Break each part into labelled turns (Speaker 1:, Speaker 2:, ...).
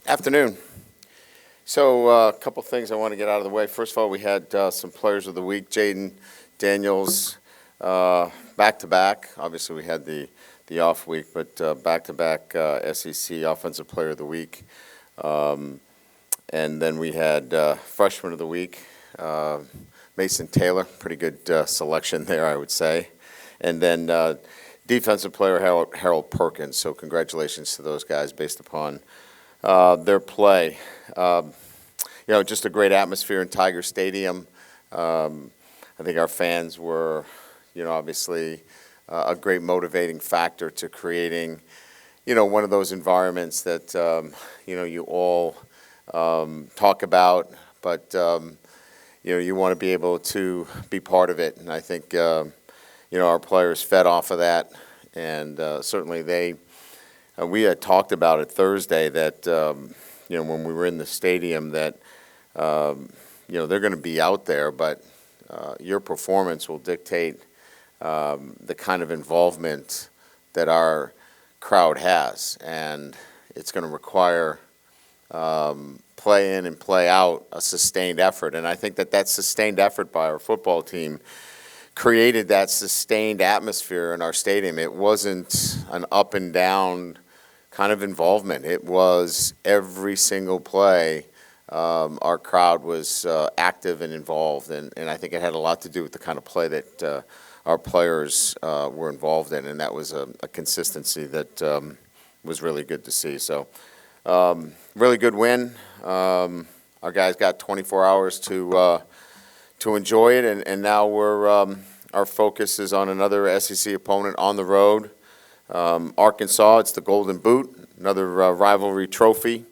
Speaker 1: Afternoon. So a couple things I want to get out of the way. First of all, we had some players of the week. Jaden Daniels, back-to-back. Obviously, we had the off week, but back-to-back SEC Offensive Player of the Week. And then we had Freshman of the Week, Mason Taylor. Pretty good selection there, I would say. And then Defensive Player Harold Perkins. So congratulations to those guys based upon their play. Just a great atmosphere in Tiger Stadium. I think our fans were, obviously a great motivating factor to creating, one of those environments that, you all talk about, but, you want to be able to be part of it. And I think, our players fed off of that, and certainly we had talked about it Thursday that, when we were in the stadium that, they're going to be out there, but your performance will dictate the kind of involvement that our crowd has. And it's going to require play in and play out a sustained effort. And I think that sustained effort by our football team created that sustained atmosphere in our stadium. It wasn't an up and down kind of involvement. It was every single play. Our crowd was active and involved, and I think it had a lot to do with the kind of play that our players were involved in, and that was a consistency that was really good to see. So, really good win. Our guys got 24 hours to enjoy it, and now our focus is on another SEC opponent on the road. Arkansas, it's the Golden Boot, another rivalry trophy.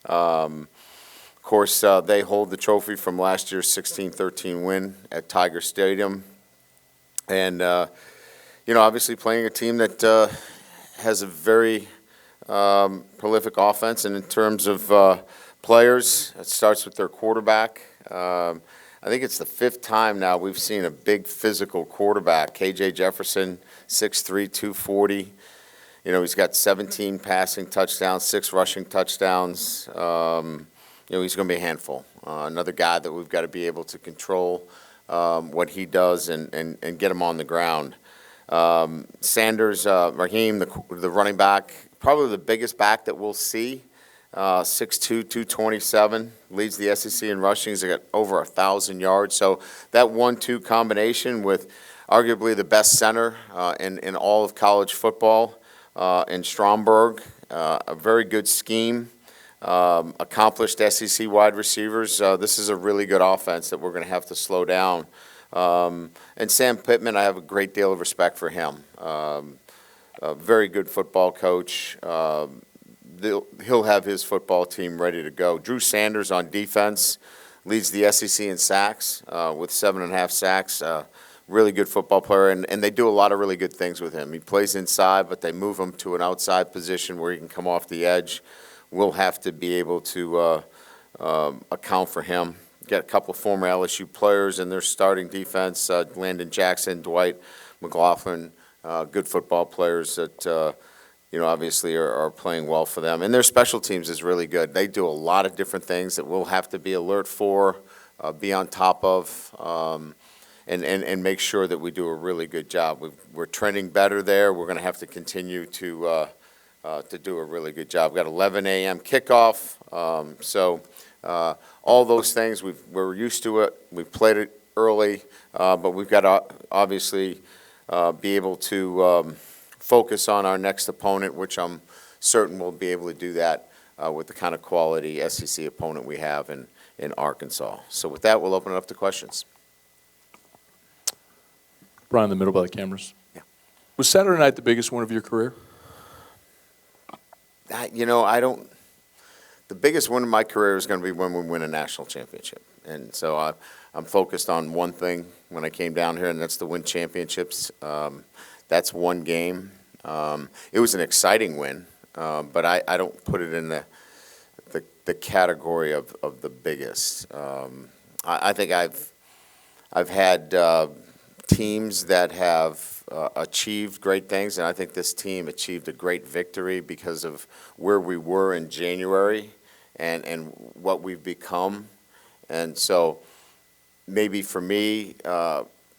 Speaker 1: Of course, they hold the trophy from last year's 16-13 win at Tiger Stadium. And, obviously playing a team that has a very prolific offense. And in terms of players, it starts with their quarterback. I think it's the fifth time now we've seen a big physical quarterback. KJ Jefferson, 6'3", 240. He's got 17 passing touchdowns, 6 rushing touchdowns. He's going to be a handful. Another guy that we've got to be able to control what he does and get him on the ground. Sanders, Raheem, the running back, probably the biggest back that we'll see. 6'2", 227, leads the SEC in rushing. He's got over 1,000 yards. So that 1-2 combination with arguably the best center in all of college football in Stromberg, a very good scheme, accomplished SEC wide receivers. This is a really good offense that we're going to have to slow down. And Sam Pittman, I have a great deal of respect for him. A very good football coach. He'll have his football team ready to go. Drew Sanders on defense leads the SEC in sacks with 7.5 sacks. Really good football player, and they do a lot of really good things with him. He plays inside, but they move him to an outside position where he can come off the edge. We'll have to be able to account for him. Got a couple of former LSU players in their starting defense, Landon Jackson, Dwight McLaughlin, good football players that obviously are playing well for them. And their special teams is really good. They do a lot of different things that we'll have to be alert for, be on top of, and make sure that we do a really good job. We're trending better there. We're going to have to continue to do a really good job. We've got 11 a.m. kickoff. All those things, we're used to it. We've played it early, but we've got to obviously be able to focus on our next opponent, which I'm certain we'll be able to do that with the kind of quality SEC opponent we have in Arkansas. So with that, we'll open it up to questions.
Speaker 2: Brian, in the middle by the cameras.
Speaker 1: Yeah.
Speaker 2: Was Saturday night the biggest one of your career?
Speaker 1: The biggest win of my career is going to be when we win a national championship. And so I'm focused on one thing when I came down here, and that's to win championships. That's one game. It was an exciting win, but I don't put it in the category of the biggest. I think I've had teams that have achieved great things, and I think this team achieved a great victory because of where we were in January and what we've become. And so maybe for me,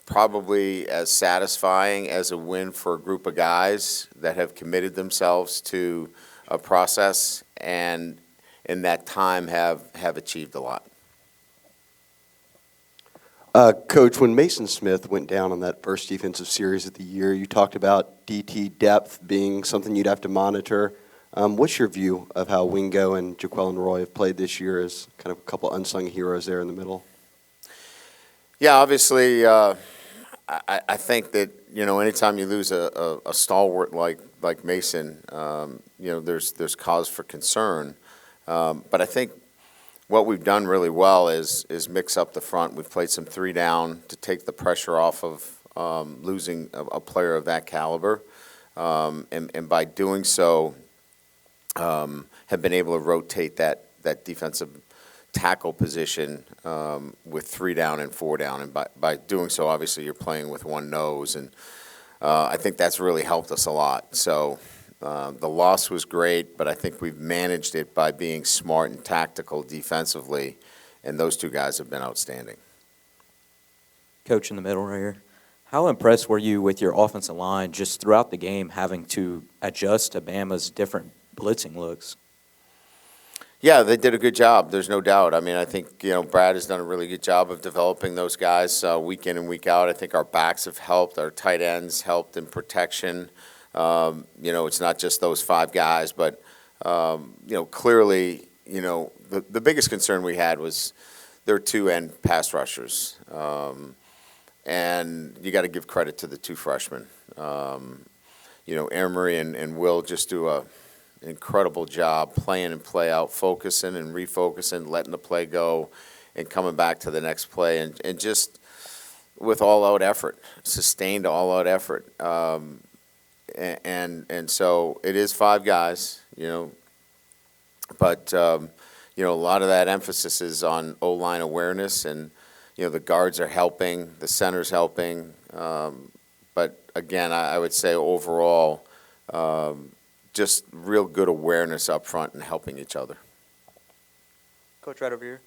Speaker 1: probably as satisfying as a win for a group of guys that have committed themselves to a process and in that time have achieved a lot.
Speaker 3: Coach, when Mason Smith went down on that first defensive series of the year, you talked about DT depth being something you'd have to monitor. What's your view of how Wingo and Jaquelin Roy have played this year as kind of a couple unsung heroes there in the middle?
Speaker 1: Yeah, obviously, I think that, anytime you lose a stalwart like Mason, there's cause for concern. But I think what we've done really well is mix up the front. We've played some 3 down to take the pressure off of losing a player of that caliber. And by doing so, have been able to rotate that defensive tackle position with 3 down and 4 down. And by doing so, obviously, you're playing with one nose. And I think that's really helped us a lot. So the loss was great, but I think we've managed it by being smart and tactical defensively, and those 2 guys have been outstanding.
Speaker 4: Coach in the middle right here, how impressed were you with your offensive line just throughout the game having to adjust to Bama's different blitzing looks?
Speaker 1: Yeah, they did a good job. There's no doubt. I mean, I think, Brad has done a really good job of developing those guys week in and week out. I think our backs have helped. Our tight ends helped in protection. It's not just those 5 guys, but, clearly, the biggest concern we had was their 2 end pass rushers. And you got to give credit to the 2 freshmen. Emery and Will just do an incredible job playing and play out, focusing and refocusing, letting the play go, and coming back to the next play, and just with all-out effort, sustained all-out effort. And so it is 5 guys, but a lot of that emphasis is on O-line awareness, and the guards are helping, the center's helping, but again, I would say overall, just real good awareness up front and helping each other.
Speaker 5: Coach, right over here.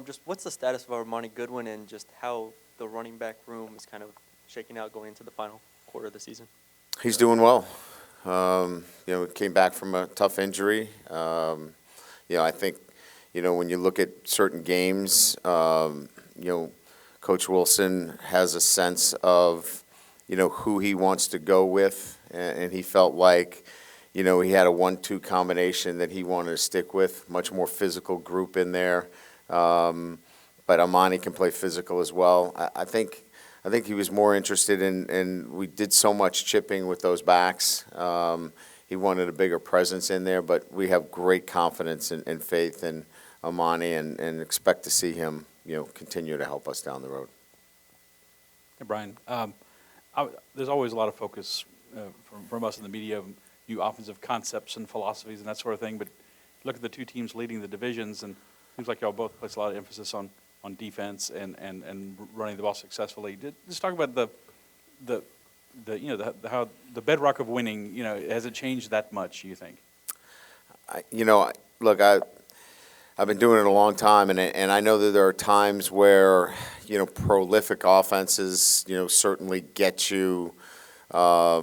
Speaker 5: Just what's the status of Armani Goodwin and just how the running back room is kind of shaking out going into the final quarter of the season?
Speaker 1: He's doing well. Came back from a tough injury. I think, when you look at certain games, Coach Wilson has a sense of, who he wants to go with, and he felt like, he had a 1-2 combination that he wanted to stick with, much more physical group in there. But Armani can play physical as well. I think he was more interested in we did so much chipping with those backs. He wanted a bigger presence in there, but we have great confidence and faith in Armani and expect to see him, continue to help us down the road.
Speaker 2: Hey, Brian, there's always a lot of focus from us in the media, new offensive concepts and philosophies and that sort of thing, but look at the 2 teams leading the divisions, and it seems like y'all both place a lot of emphasis on defense and running the ball successfully. Just talk about how the bedrock of winning, has it changed that much, you think?
Speaker 1: Look, I've been doing it a long time, and I know that there are times where, prolific offenses, certainly get you, a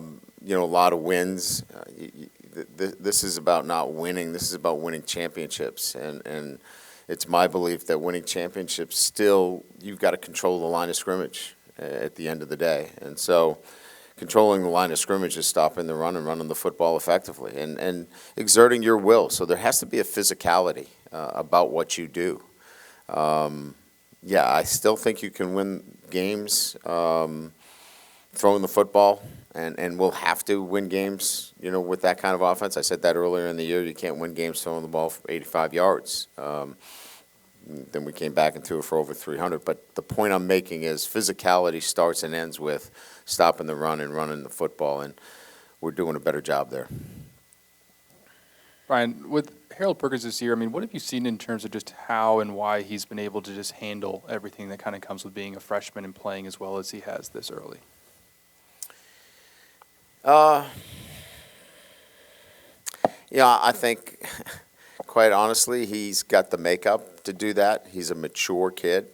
Speaker 1: lot of wins. This is about not winning. This is about winning championships, and it's my belief that winning championships still, you've got to control the line of scrimmage at the end of the day. And so controlling the line of scrimmage is stopping the run and running the football effectively and exerting your will. So there has to be a physicality about what you do. I still think you can win games throwing the football, and we'll have to win games, with that kind of offense. I said that earlier in the year. You can't win games throwing the ball for 85 yards. Then we came back and threw it for over 300. But the point I'm making is physicality starts and ends with stopping the run and running the football, and we're doing a better job there.
Speaker 6: Brian, with Harold Perkins this year, what have you seen in terms of just how and why he's been able to just handle everything that kind of comes with being a freshman and playing as well as he has this early?
Speaker 1: I think quite honestly, he's got the makeup to do that. He's a mature kid.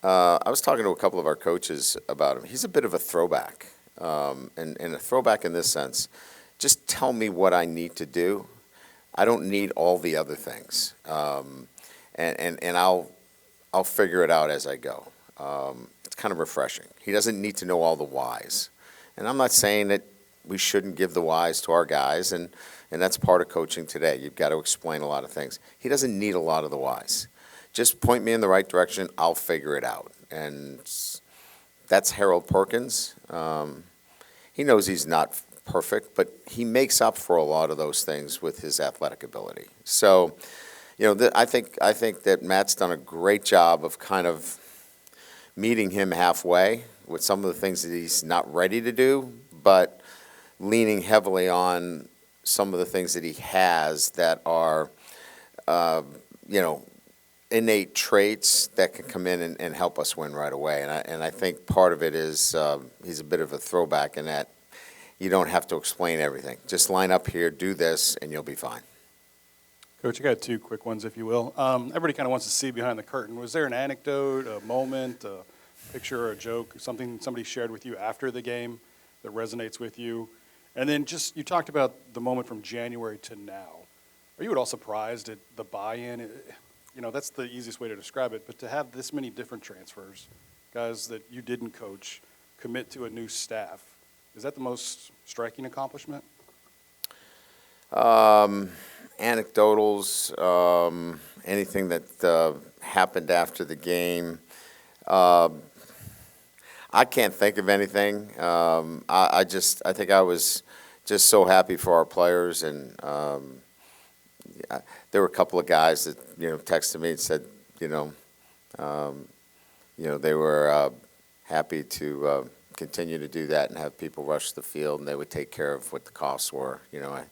Speaker 1: I was talking to a couple of our coaches about him. He's a bit of a throwback, and a throwback in this sense. Just tell me what I need to do. I don't need all the other things, and I'll figure it out as I go. It's kind of refreshing. He doesn't need to know all the whys, and I'm not saying that we shouldn't give the whys to our guys, and that's part of coaching today. You've got to explain a lot of things. He doesn't need a lot of the whys. Just point me in the right direction, I'll figure it out. And that's Harold Perkins. He knows he's not perfect, but he makes up for a lot of those things with his athletic ability. So, I think that Matt's done a great job of kind of meeting him halfway with some of the things that he's not ready to do, but leaning heavily on some of the things that he has that are, innate traits that can come in and help us win right away. And I think part of it is he's a bit of a throwback in that you don't have to explain everything. Just line up here, do this, and you'll be fine.
Speaker 7: Coach, I got two quick ones, if you will. Everybody kind of wants to see behind the curtain. Was there an anecdote, a moment, a picture, or a joke, something somebody shared with you after the game that resonates with you? And then just, you talked about the moment from January to now. Are you at all surprised at the buy-in? That's the easiest way to describe it, but to have this many different transfers, guys that you didn't coach, commit to a new staff, is that the most striking accomplishment?
Speaker 1: Anecdotals, anything that happened after the game. I can't think of anything. I think I was just so happy for our players, and there were a couple of guys that texted me and said they were happy to continue to do that and have people rush the field, and they would take care of what the costs were. I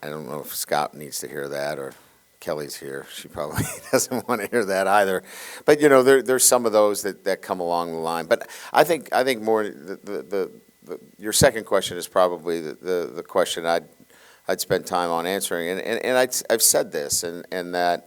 Speaker 1: don't know if Scott needs to hear that, or Kelly's here. She probably doesn't want to hear that either. But there's some of those that come along the line. But I think more your second question is probably the question I'd spend time on answering, and I've said this, and that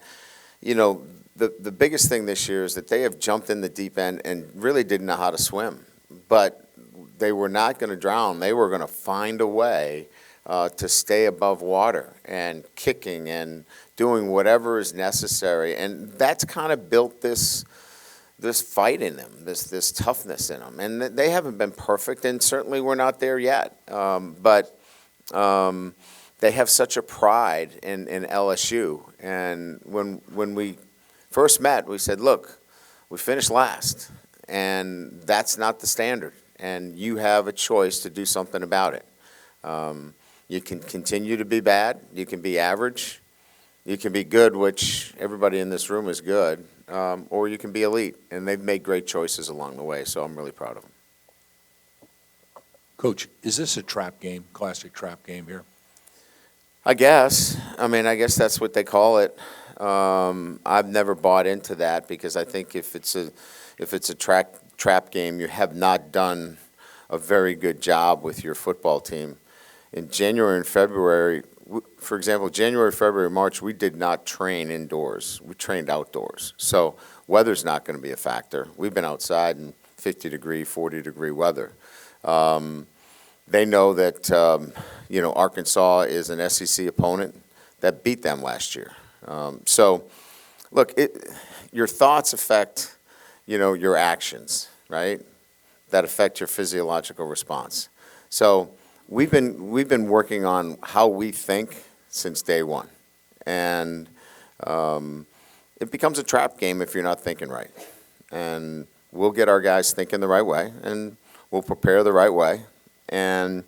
Speaker 1: the biggest thing this year is that they have jumped in the deep end and really didn't know how to swim, but they were not going to drown. They were going to find a way to stay above water and kicking and doing whatever is necessary, and that's kind of built this fight in them, this toughness in them, and they haven't been perfect, and certainly we're not there yet, but. They have such a pride in LSU, and when we first met, we said, look, we finished last, and that's not the standard, and you have a choice to do something about it. You can continue to be bad, you can be average, you can be good, which everybody in this room is good, or you can be elite, and they've made great choices along the way, so I'm really proud of them.
Speaker 8: Coach, is this a trap game, classic trap game here?
Speaker 1: I guess that's what they call it. I've never bought into that because I think if it's a trap game, you have not done a very good job with your football team. In January and February, for example, January, February, March, we did not train indoors. We trained outdoors. So weather's not going to be a factor. We've been outside in 50-degree, 40-degree weather. They know that Arkansas is an SEC opponent that beat them last year. So, look, your thoughts affect, your actions, right? That affect your physiological response. So we've been working on how we think since day one, and it becomes a trap game if you're not thinking right. And we'll get our guys thinking the right way, and we'll prepare the right way. And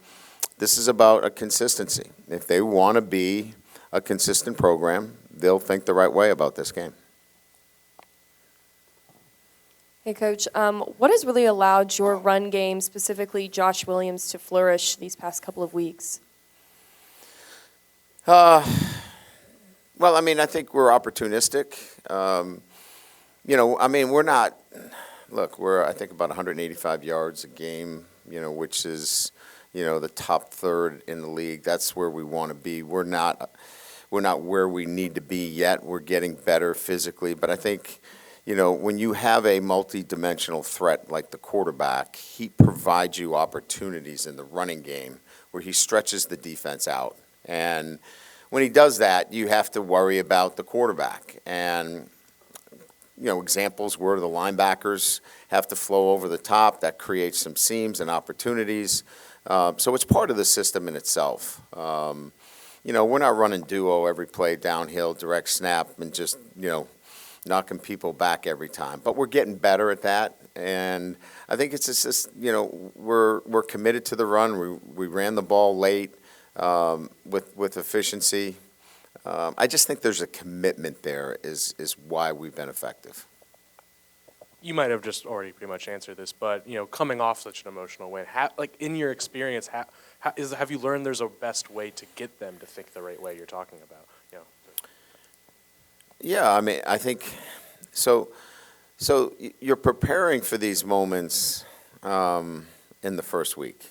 Speaker 1: this is about a consistency. If they want to be a consistent program, they'll think the right way about this game.
Speaker 9: Hey, Coach, what has really allowed your run game, specifically Josh Williams, to flourish these past couple of weeks?
Speaker 1: Well, I think we're opportunistic. We're not – look, we're, I think, about 185 yards a game, which is, the top third in the league. That's where we want to be. We're not we're not where we need to be yet. We're getting better physically, but I think, when you have a multi-dimensional threat like the quarterback, he provides you opportunities in the running game where he stretches the defense out. And when he does that, you have to worry about the quarterback. And, examples where the linebackers have to flow over the top. That creates some seams and opportunities. So it's part of the system in itself. We're not running duo every play downhill, direct snap, and just, knocking people back every time. But we're getting better at that. And I think it's just, we're committed to the run. We ran the ball late with efficiency. I just think there's a commitment there is why we've been effective.
Speaker 10: You might have just already pretty much answered this, but coming off such an emotional win, in your experience, have you learned there's a best way to get them to think the right way you're talking about?
Speaker 1: Yeah, I mean, I think so. You're preparing for these moments in the first week.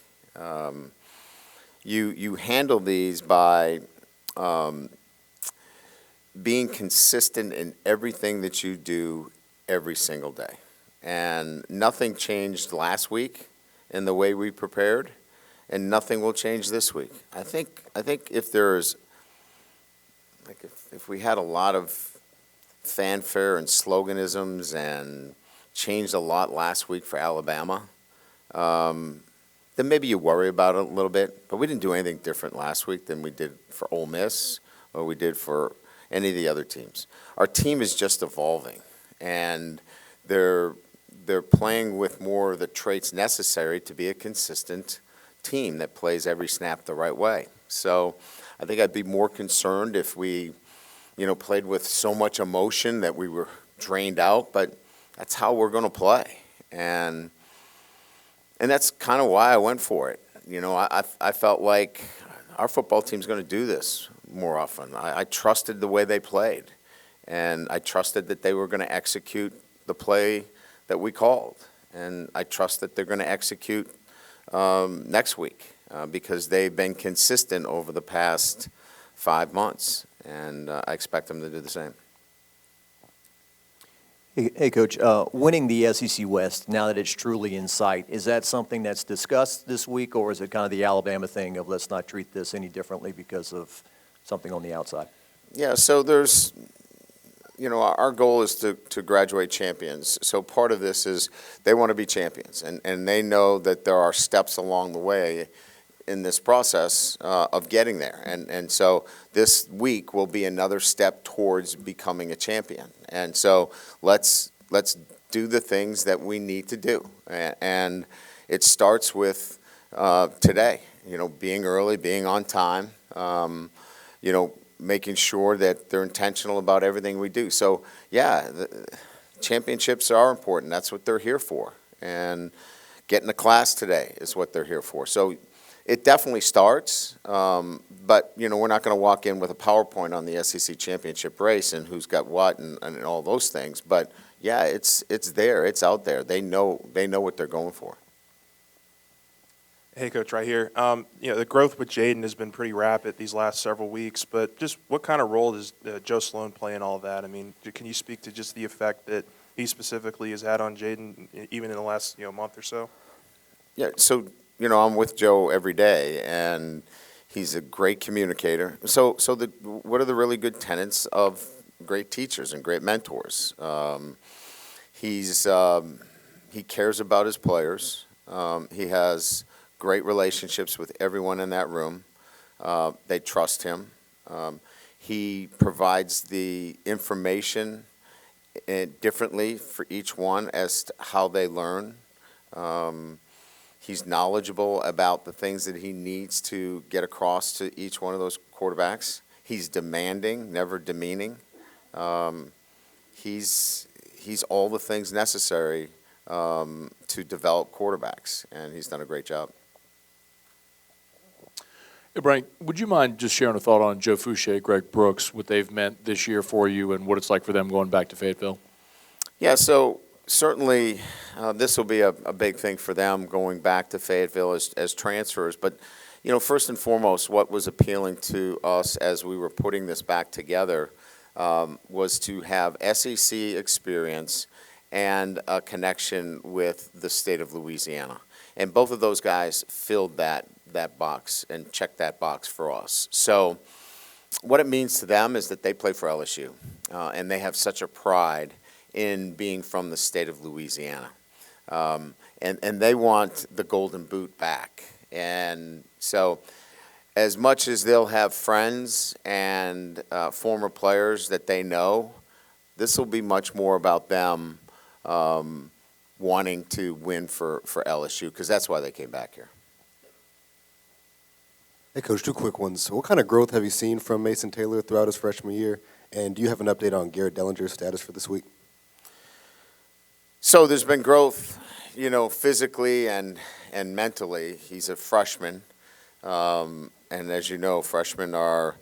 Speaker 1: You handle these by being consistent in everything that you do every single day. And nothing changed last week in the way we prepared, and nothing will change this week. I think if there's, like, if we had a lot of fanfare and sloganisms and changed a lot last week for Alabama, then maybe you worry about it a little bit. But we didn't do anything different last week than we did for Ole Miss or we did for any of the other teams. Our team is just evolving, and they're playing with more of the traits necessary to be a consistent team that plays every snap the right way. So I think I'd be more concerned if we, played with so much emotion that we were drained out, but that's how we're going to play. And that's kind of why I went for it. I felt like our football team's going to do this more often. I trusted the way they played, and I trusted that they were going to execute the play that we called. And I trust that they're going to execute next week because they've been consistent over the past 5 months, and I expect them to do the same.
Speaker 11: Hey, Coach, winning the SEC West, now that it's truly in sight, is that something that's discussed this week, or is it kind of the Alabama thing of let's not treat this any differently because of something on the outside?
Speaker 1: Yeah, so there's, our goal is to graduate champions. So part of this is they want to be champions, and they know that there are steps along the way in this process of getting there. And so this week will be another step towards becoming a champion. And so let's do the things that we need to do. And it starts with today, being early, being on time, making sure that they're intentional about everything we do. So, yeah, the championships are important. That's what they're here for. And getting a class today is what they're here for. So it definitely starts, but, we're not going to walk in with a PowerPoint on the SEC championship race and who's got what and all those things. But, yeah, it's there. It's out there. They know what they're going for.
Speaker 10: Hey, Coach, right here. The growth with Jaden has been pretty rapid these last several weeks, but just what kind of role does Joe Sloan play in all of that? I mean, can you speak to just the effect that he specifically has had on Jaden, even in the last month or so?
Speaker 1: Yeah, so, I'm with Joe every day, and he's a great communicator. So what are the really good tenets of great teachers and great mentors? He cares about his players. He has great relationships with everyone in that room. They trust him. He provides the information differently for each one as to how they learn. He's knowledgeable about the things that he needs to get across to each one of those quarterbacks. He's demanding, never demeaning. He's all the things necessary to develop quarterbacks, and he's done a great job.
Speaker 8: Hey, Brian, would you mind just sharing a thought on Joe Fouché, Greg Brooks, what they've meant this year for you and what it's like for them going back to Fayetteville?
Speaker 1: Yeah, so certainly this will be a big thing for them going back to Fayetteville as transfers. But, first and foremost, what was appealing to us as we were putting this back together was to have SEC experience and a connection with the state of Louisiana. And both of those guys filled that box and checked that box for us. So what it means to them is that they play for LSU, and they have such a pride in being from the state of Louisiana. And they want the Golden Boot back. And so as much as they'll have friends and former players that they know, this will be much more about them wanting to win for LSU, because that's why they came back here.
Speaker 12: Hey, Coach, two quick ones. What kind of growth have you seen from Mason Taylor throughout his freshman year? And do you have an update on Garrett Dellinger's status for this week?
Speaker 1: So there's been growth, physically and mentally. He's a freshman. And as you know, freshmen are,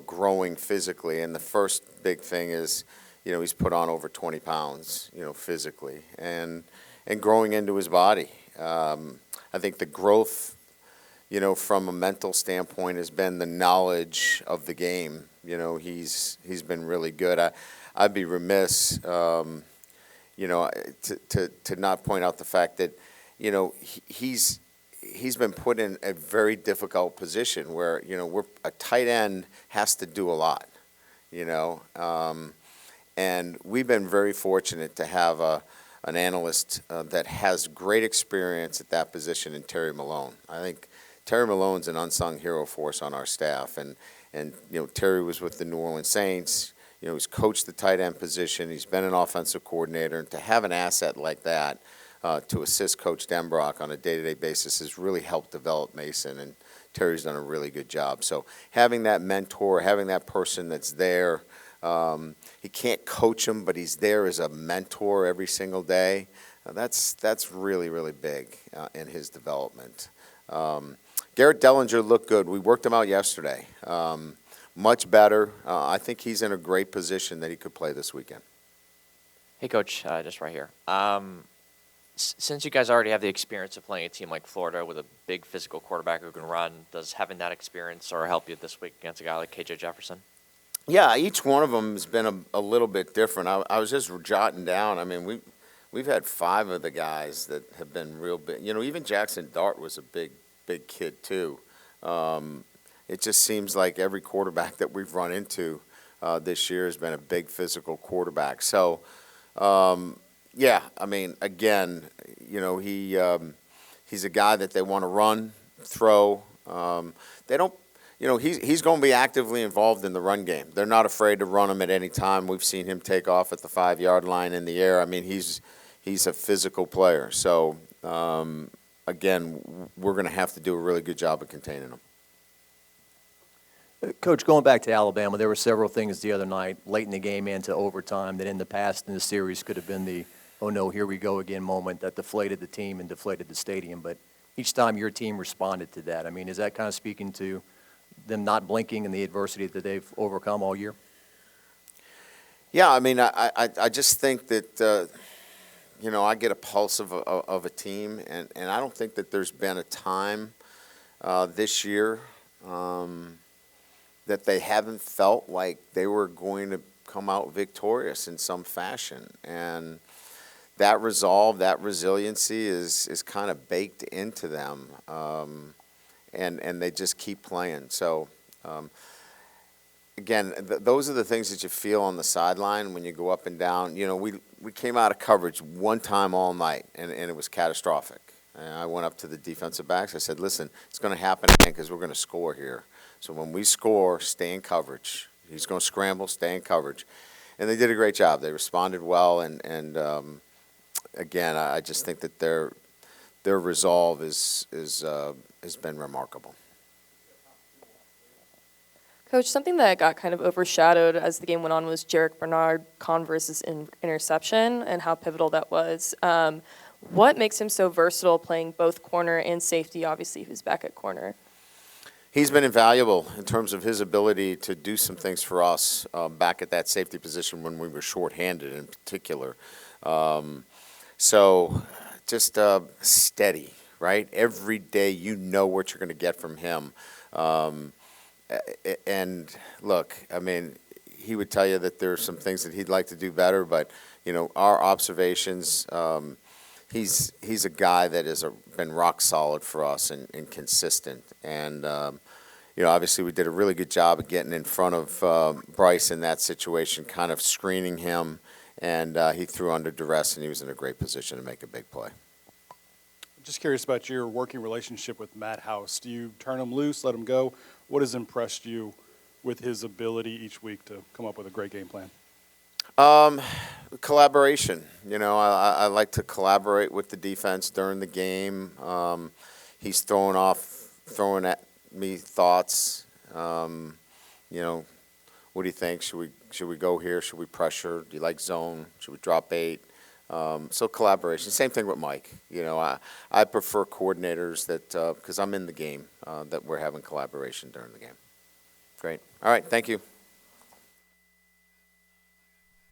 Speaker 1: growing physically. And the first big thing is, he's put on over 20 pounds, physically, and growing into his body. I think the growth, from a mental standpoint has been the knowledge of the game. He's been really good. I'd be remiss, to not point out the fact that, he's been put in a very difficult position where, a tight end has to do a lot, and we've been very fortunate to have an analyst that has great experience at that position in Terry Malone. I think Terry Malone's an unsung hero for us on our staff, and Terry was with the New Orleans Saints. He's coached the tight end position. He's been an offensive coordinator, and to have an asset like that to assist Coach Denbrock on a day-to-day basis has really helped develop Mason, and Terry's done a really good job. So having that mentor, having that person that's there, he can't coach him, but he's there as a mentor every single day. That's really, really big in his development. Garrett Dellinger looked good. We worked him out yesterday. Much better. I think he's in a great position that he could play this weekend.
Speaker 13: Hey, Coach, just right here. Since you guys already have the experience of playing a team like Florida with a big physical quarterback who can run, does having that experience or help you this week against a guy like KJ Jefferson?
Speaker 1: Yeah, each one of them has been a little bit different. I was just jotting down. I mean, we've had 5 of the guys that have been real big. Even Jackson Dart was a big kid too. It just seems like every quarterback that we've run into this year has been a big physical quarterback. So, yeah, I mean, again, he's a guy that they want to run, throw. They don't. He's going to be actively involved in the run game. They're not afraid to run him at any time. We've seen him take off at the 5-yard line in the air. I mean, he's a physical player. So, again, we're going to have to do a really good job of containing him.
Speaker 11: Coach, going back to Alabama, there were several things the other night, late in the game into overtime, that in the past in the series could have been the, oh no, here we go again moment that deflated the team and deflated the stadium. But each time your team responded to that. I mean, is that kind of speaking to them not blinking and the adversity that they've overcome all year?
Speaker 1: Yeah, I mean, I just think that, I get a pulse of a team, and I don't think that there's been a time this year that they haven't felt like they were going to come out victorious in some fashion. And that resolve, that resiliency is kind of baked into them. And they just keep playing. So, again, those are the things that you feel on the sideline when you go up and down. We came out of coverage one time all night, and it was catastrophic. And I went up to the defensive backs. I said, listen, it's going to happen again because we're going to score here. So when we score, stay in coverage. He's going to scramble, stay in coverage. And they did a great job. They responded well, and again, I just think that their resolve has been remarkable.
Speaker 9: Coach, something that got kind of overshadowed as the game went on was Jarek Bernard Converse's interception and how pivotal that was. What makes him so versatile playing both corner and safety, obviously, who's back at corner?
Speaker 1: He's been invaluable in terms of his ability to do some things for us back at that safety position when we were shorthanded in particular. So just steady, right? Every day you know what you're going to get from him. And look, I mean, he would tell you that there are some things that he'd like to do better, but, you know, our observations, he's a guy that has been rock solid for us and consistent. And, you know, obviously we did a really good job of getting in front of Bryce in that situation, kind of screening him, and he threw under duress, and he was in a great position to make a big play.
Speaker 7: Just curious about your working relationship with Matt House. Do you turn him loose, let him go? What has impressed you with his ability each week to come up with a great game plan?
Speaker 1: Collaboration. You know, I like to collaborate with the defense during the game. He's throwing at me thoughts. You know, what do you think? Should we go here? Should we pressure? Do you like zone? Should we drop 8? So collaboration. Same thing with Mike. You know, I prefer coordinators that, because I'm in the game, that we're having collaboration during the game. Great. All right. Thank you.